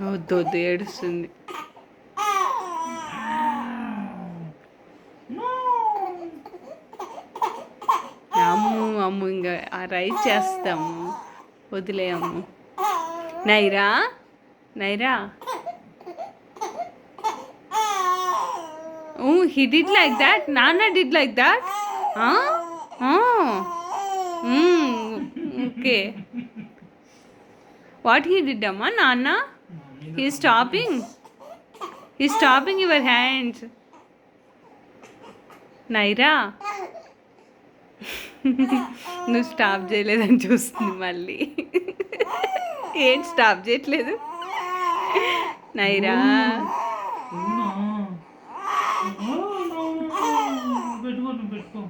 వద్దు వద్దు ఏడుస్తుంది. అమ్ము అమ్ము ఇంకా ఆ రైస్ చేస్తాము, వదిలేయమ్ము. Naira Naira, he did like that, Nana did like that. Okay, what he did, amma? Nana, he's stopping your hands. Naira, నువ్వు స్టాప్ చేయలేదని చూస్తుంది మళ్ళీ. ఏంటి స్టాప్ చేయట్లేదు నైరా? పెట్టుకో